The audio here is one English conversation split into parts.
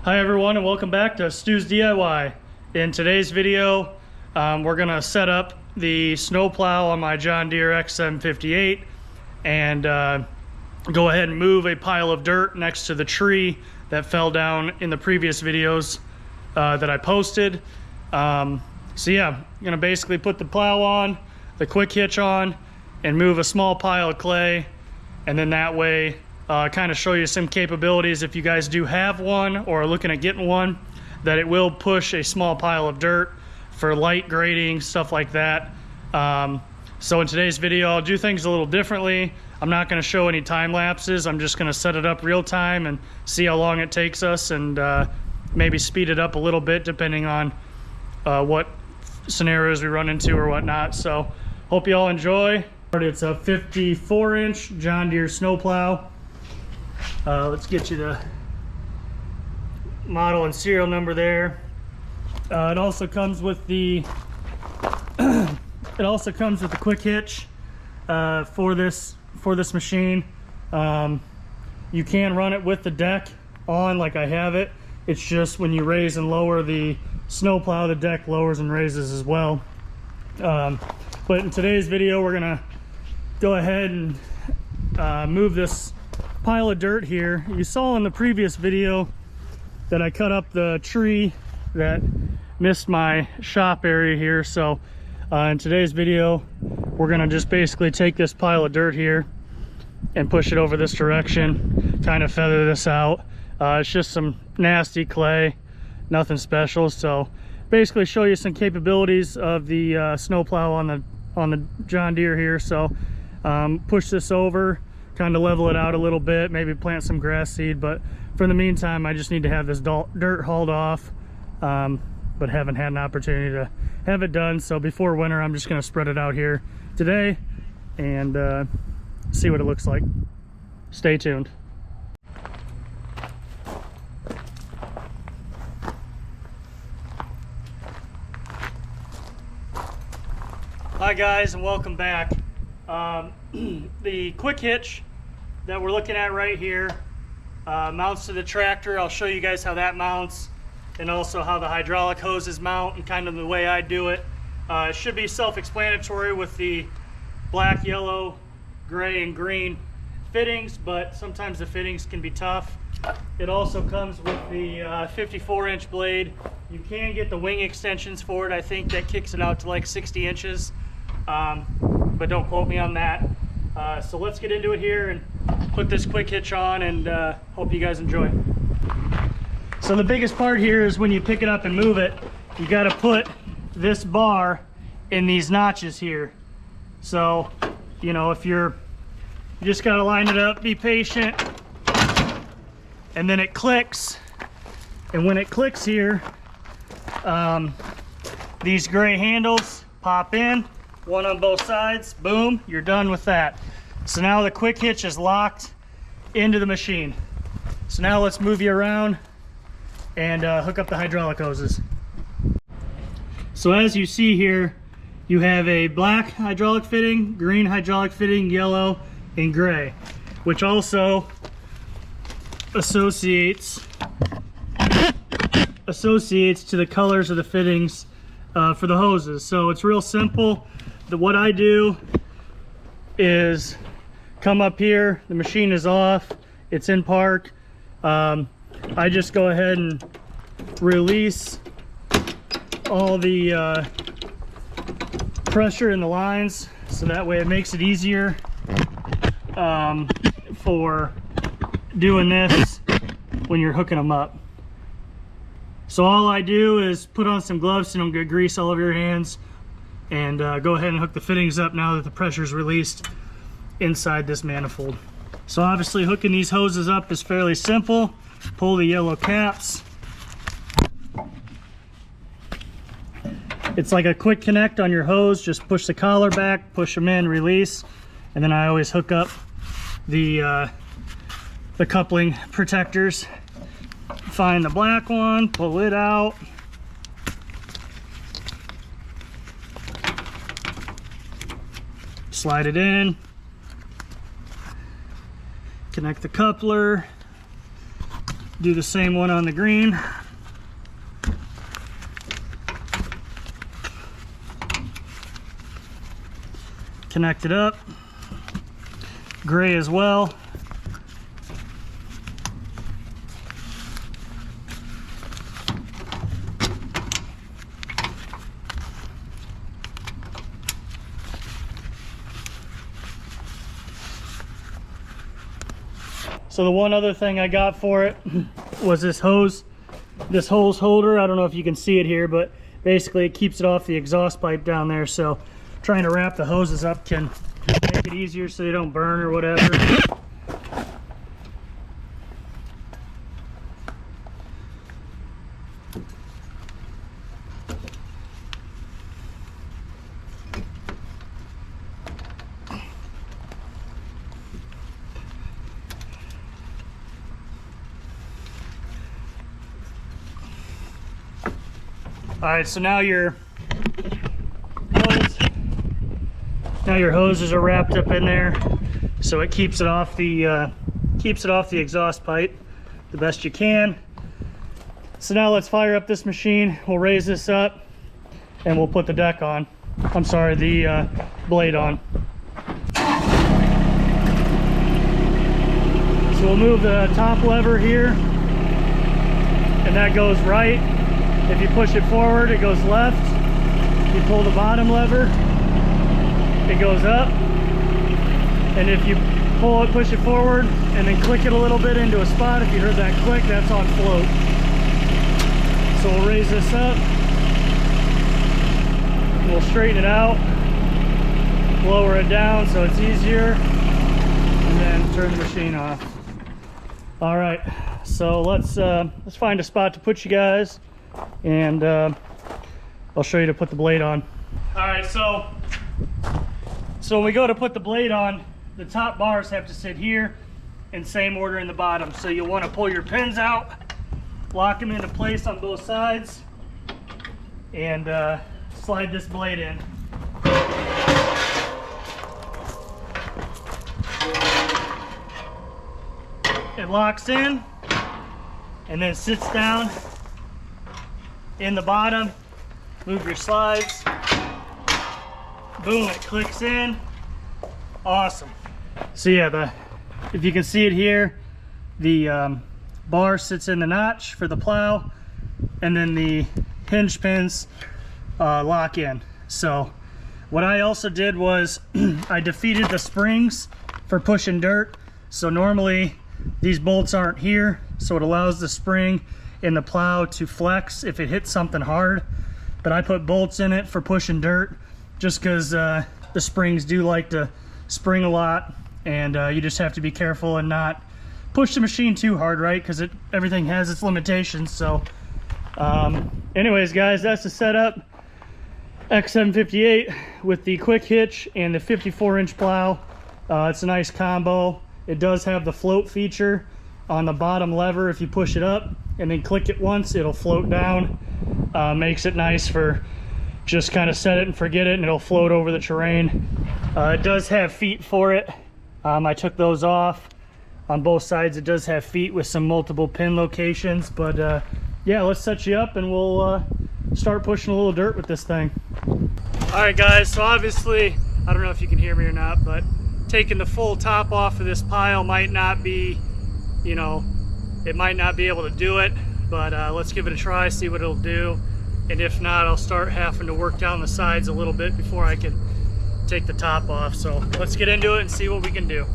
Hi everyone, and welcome back to Stu's DIY. In today's video, we're gonna set up the snow plow on my John Deere X758 and go ahead and move a pile of dirt next to the tree that fell down in the previous videos that I posted. So yeah, I'm gonna basically put the plow on, the quick hitch on, and move a small pile of clay, and then that way kind of show you some capabilities if you guys do have one or are looking at getting one, that it will push a small pile of dirt for light grading, stuff like that. So in today's video, I'll do things a little differently. I'm not going to show any time lapses. I'm just going to set it up real time and see how long it takes us, and maybe speed it up a little bit depending on what scenarios we run into or whatnot. So hope you all enjoy. It's a 54-inch John Deere snowplow. Let's get you the model and serial number there. It also comes with the quick hitch for this machine. You can run it with the deck on like I have it. It's just when you raise and lower the snowplow, the deck lowers and raises as well. But in today's video, we're gonna go ahead and move this pile of dirt here. You saw in the previous video that I cut up the tree that missed my shop area here. So in today's video, we're gonna just basically take this pile of dirt here and push it over this direction, kind of feather this out. It's just some nasty clay, nothing special. So basically show you some capabilities of the snowplow on the John Deere here. So push this over, kind of level it out a little bit, maybe plant some grass seed, but for the meantime I just need to have this dirt hauled off, but haven't had an opportunity to have it done. So before winter, I'm just going to spread it out here today and see what it looks like. Stay tuned. Hi guys, and welcome back. The quick hitch that we're looking at right here mounts to the tractor. I'll show you guys how that mounts, and also how the hydraulic hoses mount, and kind of the way I do it. It should be self-explanatory with the black, yellow, gray, and green fittings, but sometimes the fittings can be tough. It also comes with the 54-inch blade. You can get the wing extensions for it. I think that kicks it out to like 60 inches, but don't quote me on that. So let's get into it here and put this quick hitch on, and hope you guys enjoy. So the biggest part here is when you pick it up and move it, you got to put this bar in these notches here. So, you know, you just got to line it up, be patient, and then it clicks. And when it clicks here, these gray handles pop in, one on both sides, boom, you're done with that. So now the quick hitch is locked into the machine. So now let's move you around and hook up the hydraulic hoses. So as you see here, you have a black hydraulic fitting, green hydraulic fitting, yellow, and gray, which also associates to the colors of the fittings for the hoses. So it's real simple. What I do is come up here, the machine is off, it's in park. I just go ahead and release all the pressure in the lines, so that way it makes it easier for doing this when you're hooking them up. So all I do is put on some gloves so you don't get grease all over your hands, and go ahead and hook the fittings up now that the pressure is released inside this manifold. So obviously hooking these hoses up is fairly simple. Pull the yellow caps. It's like a quick connect on your hose. Just push the collar back, push them in, release, and then I always hook up the coupling protectors. Find the black one, pull it out. Slide it in. Connect the coupler. Do the same one on the green. Connect it up. Gray as well. So the one other thing I got for it was this hose holder. I don't know if you can see it here, but basically it keeps it off the exhaust pipe down there. So trying to wrap the hoses up can make it easier so they don't burn or whatever. All right, so now your hoses are wrapped up in there, so it keeps it off the exhaust pipe the best you can. So now let's fire up this machine. We'll raise this up, and we'll put the deck on. I'm sorry, the blade on. So we'll move the top lever here, and that goes right. If you push it forward, it goes left. You pull the bottom lever, it goes up. And if you push it forward and then click it a little bit into a spot, if you heard that click, that's on float. So we'll raise this up. We'll straighten it out, lower it down so it's easier, and then turn the machine off. All right, so let's find a spot to put you guys, and I'll show you to put the blade on. All right, so when we go to put the blade on, the top bars have to sit here in same order in the bottom. So you'll want to pull your pins out, lock them into place on both sides, and slide this blade in. It locks in and then sits down in the bottom. Move your slides. Boom, it clicks in. Awesome. So yeah, if you can see it here, the bar sits in the notch for the plow, and then the hinge pins lock in. So what I also did was I defeated the springs for pushing dirt. So normally these bolts aren't here, so it allows the spring in the plow to flex if it hits something hard. But I put bolts in it for pushing dirt just because the springs do like to spring a lot, and you just have to be careful and not push the machine too hard, right? Because everything has its limitations. So anyways, guys, that's the setup. X758 with the quick hitch and the 54-inch plow. It's a nice combo. It does have the float feature on the bottom lever. If you push it up and then click it once, it'll float down. Makes it nice for just kind of set it and forget it, and it'll float over the terrain. It does have feet for it. I took those off. On both sides it does have feet with some multiple pin locations, but yeah, let's set you up and we'll start pushing a little dirt with this thing. All right, guys, so obviously, I don't know if you can hear me or not, but taking the full top off of this pile might not be, you know, it might not be able to do it, but let's give it a try, see what it'll do. And if not, I'll start having to work down the sides a little bit before I can take the top off. So let's get into it and see what we can do.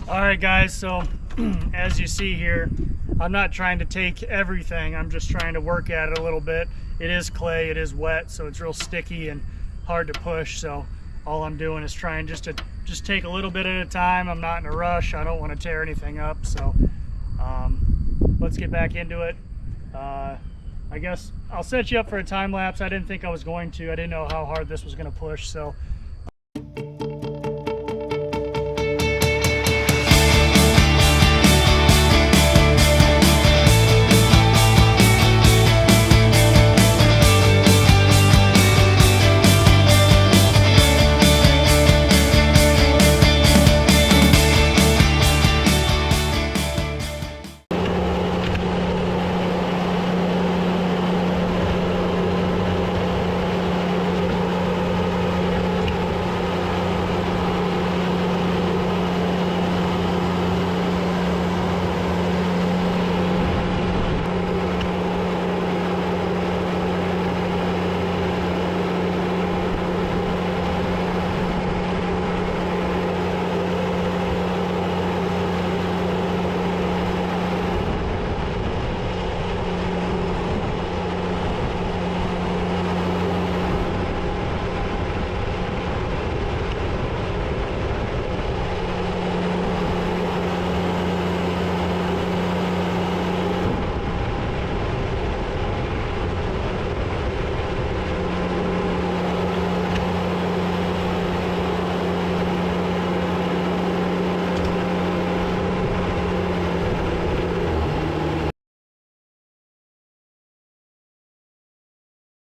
All right guys, so as you see here, I'm not trying to take everything, I'm just trying to work at it a little bit. It is clay, it is wet, so it's real sticky and hard to push, so all I'm doing is trying just to take a little bit at a time. I'm not in a rush, I don't want to tear anything up, so let's get back into it. I guess I'll set you up for a time lapse. I didn't think I was going to. I didn't know how hard this was going to push, so